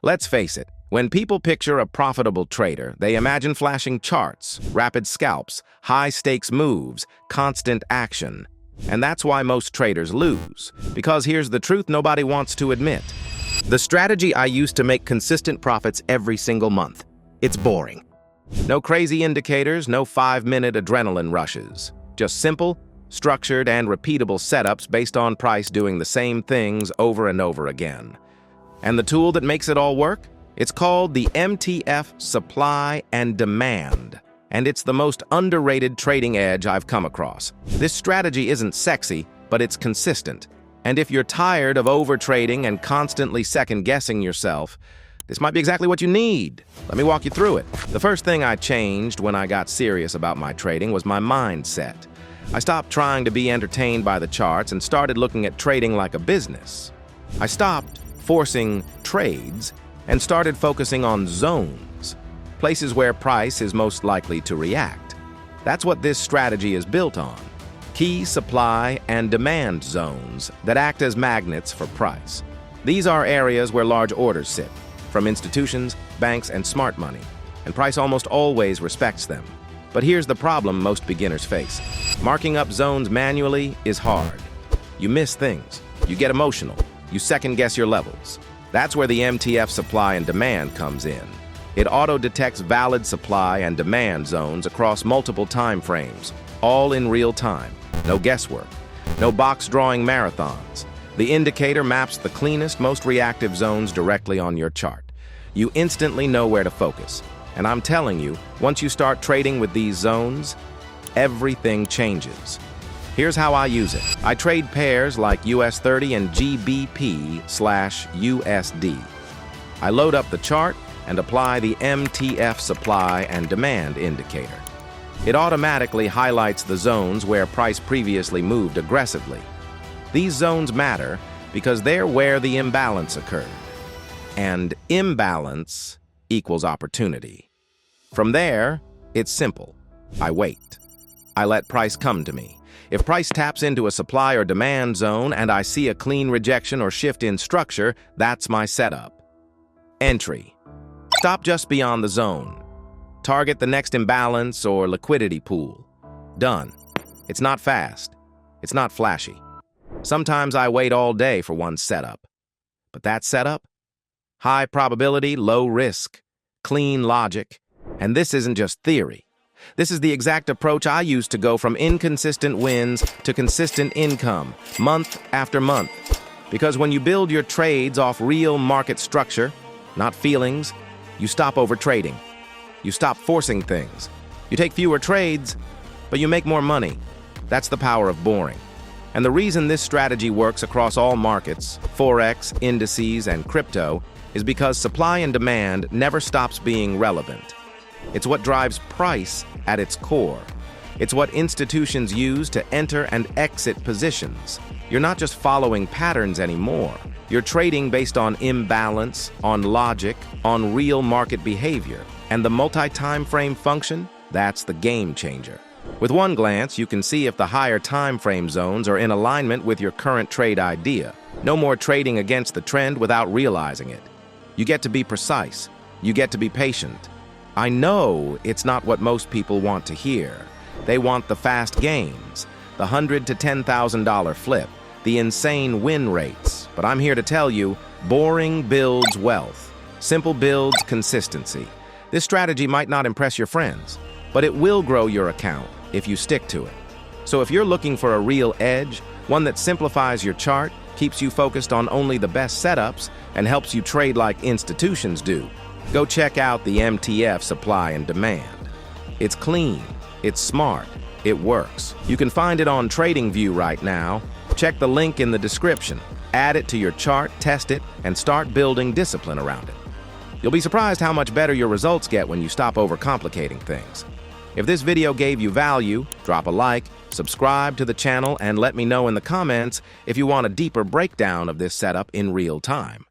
Let's face it, when people picture a profitable trader, they imagine flashing charts, rapid scalps, high-stakes moves, constant action. And that's why most traders lose. Because here's the truth nobody wants to admit. The strategy I use to make consistent profits every single month. It's boring. No crazy indicators, no 5-minute adrenaline rushes. Just simple, structured, and repeatable setups based on price doing the same things over and over again. And the tool that makes it all work? It's called the MTF Supply and Demand. And it's the most underrated trading edge I've come across. This strategy isn't sexy, but it's consistent. And if you're tired of overtrading and constantly second-guessing yourself, this might be exactly what you need. Let me walk you through it. The first thing I changed when I got serious about my trading was my mindset. I stopped trying to be entertained by the charts and started looking at trading like a business. I stopped forcing trades and started focusing on zones, places where price is most likely to react. That's what this strategy is built on. Key supply and demand zones that act as magnets for price. These are areas where large orders sit, from institutions, banks, and smart money, and price almost always respects them. But here's the problem most beginners face. Marking up zones manually is hard. You miss things, you get emotional, you second-guess your levels. That's where the MTF supply and demand comes in. It auto-detects valid supply and demand zones across multiple time frames, all in real time. No guesswork, no box-drawing marathons. The indicator maps the cleanest, most reactive zones directly on your chart. You instantly know where to focus. And I'm telling you, once you start trading with these zones, everything changes. Here's how I use it. I trade pairs like US 30 and GBP/USD. I load up the chart and apply the MTF supply and demand indicator. It automatically highlights the zones where price previously moved aggressively. These zones matter because they're where the imbalance occurred. And imbalance equals opportunity. From there, it's simple. I wait. I let price come to me. If price taps into a supply or demand zone and I see a clean rejection or shift in structure, that's my setup. Entry. Stop just beyond the zone. Target the next imbalance or liquidity pool. Done. It's not fast. It's not flashy. Sometimes I wait all day for one setup. But that setup? High probability, low risk, clean logic. And this isn't just theory. This is the exact approach I use to go from inconsistent wins to consistent income, month after month. Because when you build your trades off real market structure, not feelings, you stop overtrading. You stop forcing things. You take fewer trades, but you make more money. That's the power of boring. And the reason this strategy works across all markets, Forex, indices, and crypto, is because supply and demand never stops being relevant. It's what drives price at its core. It's what institutions use to enter and exit positions. You're not just following patterns anymore. You're trading based on imbalance, on logic, on real market behavior. And the multi-time frame function? That's the game changer. With one glance, you can see if the higher time frame zones are in alignment with your current trade idea. No more trading against the trend without realizing it. You get to be precise. You get to be patient. I know it's not what most people want to hear. They want the fast gains, the $100,000 to $10,000 flip, the insane win rates. But I'm here to tell you, boring builds wealth. Simple builds consistency. This strategy might not impress your friends, but it will grow your account if you stick to it. So if you're looking for a real edge, one that simplifies your chart, keeps you focused on only the best setups, and helps you trade like institutions do, go check out the MTF supply and demand. It's clean, it's smart, it works. You can find it on TradingView right now. Check the link in the description. Add it to your chart, test it, and start building discipline around it. You'll be surprised how much better your results get when you stop overcomplicating things. If this video gave you value, drop a like, subscribe to the channel, and let me know in the comments if you want a deeper breakdown of this setup in real time.